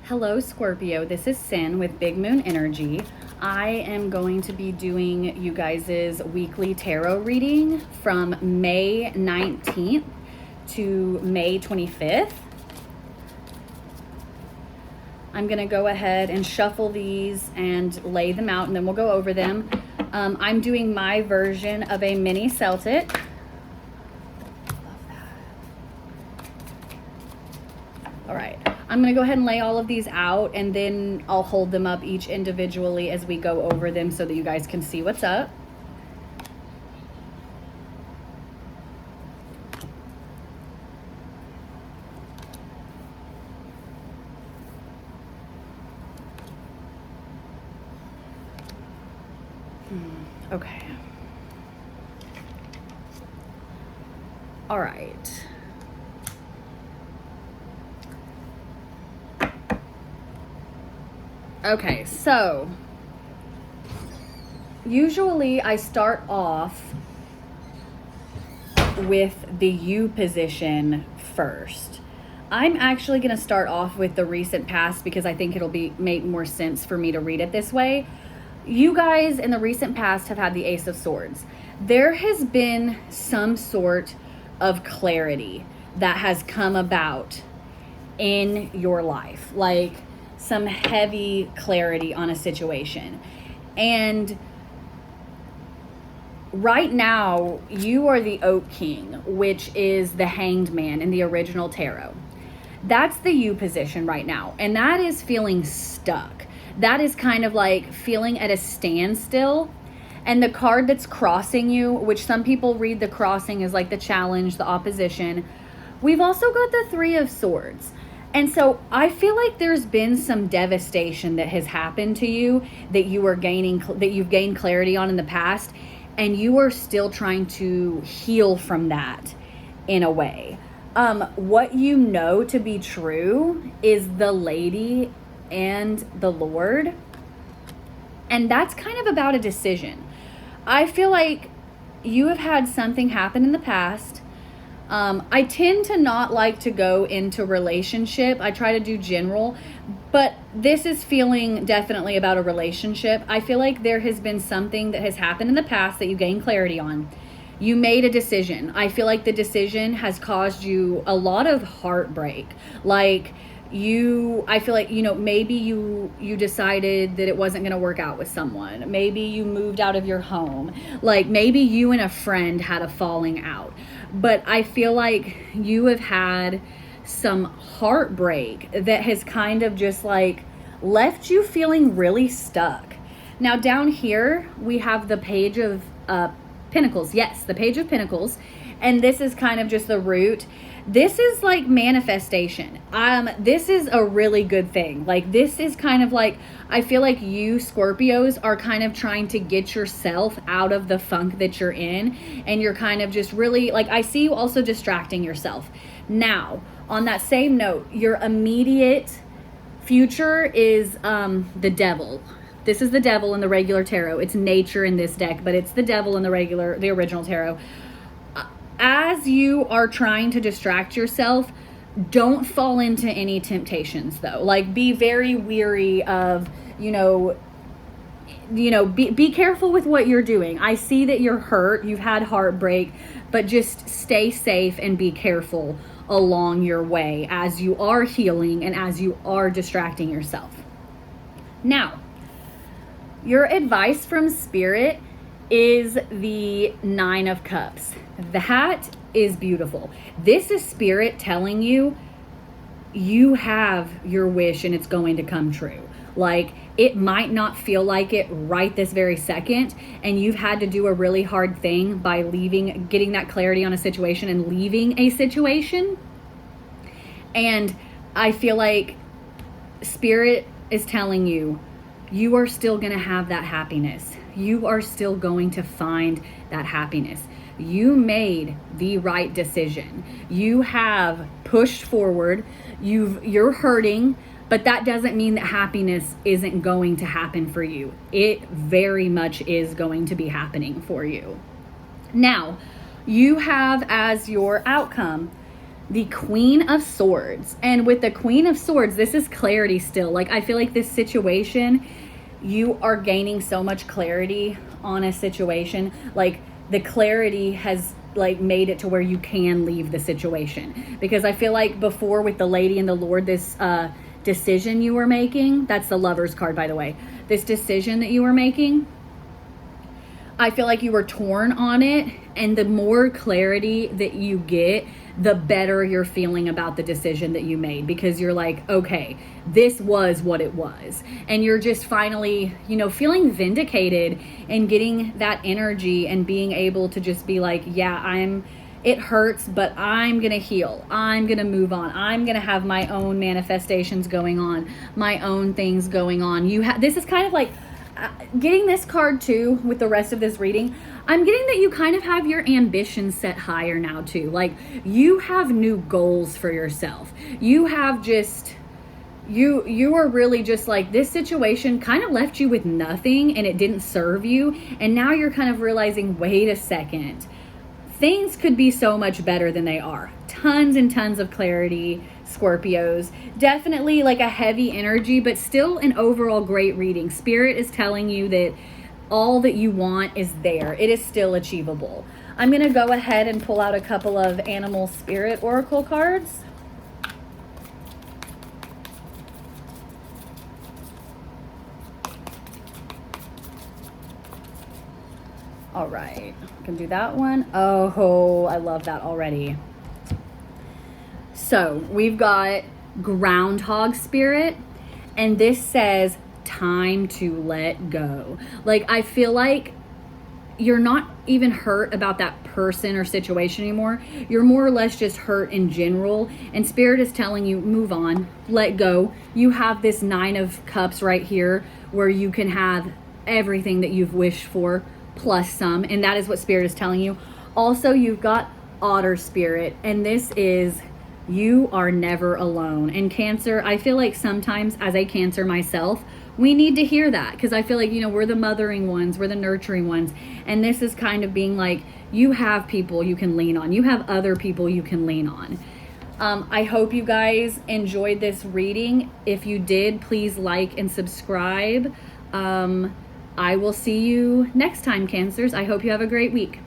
Hello, Scorpio. This is Sin with Big Moon Energy. I am going to be doing you guys' weekly tarot reading from May 19th to May 25th. I'm going to go ahead and shuffle these and lay them out, and then we'll go over them. I'm doing my version of a mini Celtic. All right, I'm gonna go ahead and lay all of these out, and then I'll hold them up each individually as we go over them so that you guys can see what's up. Okay. All right. Okay, so usually I start off with the U position first. I'm actually going to start off with the recent past because I think it'll make more sense for me to read it this way. You guys in the recent past have had the Ace of Swords. There has been some sort of clarity that has come about in your life, like some heavy clarity on a situation. And right now, you are the Oak King, which is the Hanged Man in the original tarot. That's the U position right now. And that is feeling stuck. That is kind of like feeling at a standstill. And the card that's crossing you, which some people read the crossing as like the challenge, the opposition. We've also got the Three of Swords. And so I feel like there's been some devastation that has happened to you that you've gained clarity on in the past, and you are still trying to heal from that in a way. What you know to be true is the Lady and the Lord, and that's kind of about a decision. I feel like you have had something happen in the past. I tend to not like to go into relationship. I try to do general, but this is feeling definitely about a relationship. I feel like there has been something that has happened in the past that you gained clarity on. You made a decision. I feel like the decision has caused you a lot of heartbreak. I feel like, maybe you decided that it wasn't going to work out with someone. Maybe you moved out of your home. Like maybe you and a friend had a falling out. But I feel like you have had some heartbreak that has kind of just like left you feeling really stuck. Now down here, we have the Page of Pentacles. Yes, the Page of Pentacles. And this is kind of just the root. This is like manifestation. This is a really good thing. Like this is kind of like, I feel like you Scorpios are kind of trying to get yourself out of the funk that you're in. And you're kind of just really like, I see you also distracting yourself. Now, on that same note, your immediate future is the Devil. This is the Devil in the regular tarot. It's nature in this deck, but it's the Devil in the original tarot. As you are trying to distract yourself, don't fall into any temptations though. Like be very weary of, be careful with what you're doing. I see that you're hurt, you've had heartbreak, but just stay safe and be careful along your way as you are healing and as you are distracting yourself. Now, your advice from Spirit is the Nine of Cups. That is beautiful. This is Spirit telling you, you have your wish and it's going to come true. Like it might not feel like it right this very second, and you've had to do a really hard thing by getting that clarity on a situation and leaving a situation. And I feel like Spirit is telling you, you are still going to have that happiness. You are still going to find that happiness. You made the right decision. You have pushed forward. You're hurting, but that doesn't mean that happiness isn't going to happen for you. It very much is going to be happening for you. Now, you have as your outcome the Queen of Swords. And with the Queen of Swords, this is clarity still. Like, I feel like this situation, you are gaining so much clarity on a situation. Like, the clarity has like made it to where you can leave the situation. Because I feel like before with the Lady and the Lord, this decision you were making, that's the Lover's card, by the way, this decision that you were making, I feel like you were torn on it, and the more clarity that you get, the better you're feeling about the decision that you made, because you're like, okay, this was what it was. And you're just finally, you know, feeling vindicated and getting that energy and being able to just be like, yeah, it hurts, but I'm going to heal. I'm going to move on. I'm going to have my own manifestations going on, my own things going on. This is kind of like, getting this card too with the rest of this reading, I'm getting that you kind of have your ambitions set higher now too. Like, you have new goals for yourself. You have just, you are really just like, this situation kind of left you with nothing and it didn't serve you. And now you're kind of realizing, wait a second, things could be so much better than they are. Tons and tons of clarity, Scorpios. Definitely like a heavy energy, but still an overall great reading. Spirit is telling you that all that you want is there. It is still achievable. I'm going to go ahead and pull out a couple of animal spirit oracle cards. All right, I can do that one. Oh, I love that already. So we've got Groundhog Spirit, and this says time to let go. Like, I feel like you're not even hurt about that person or situation anymore. You're more or less just hurt in general, and Spirit is telling you, move on, let go. You have this 9 of Cups right here where you can have everything that you've wished for plus some, and that is what Spirit is telling you. Also, you've got Otter Spirit, and this is, you are never alone. And Cancer, I feel like sometimes as a Cancer myself, we need to hear that, because I feel like, you know, we're the mothering ones, we're the nurturing ones, and this is kind of being like, you have people you can lean on, you have other people you can lean on. I hope you guys enjoyed this reading. If you did, please like and subscribe. I will see you next time, Cancers. I hope you have a great week.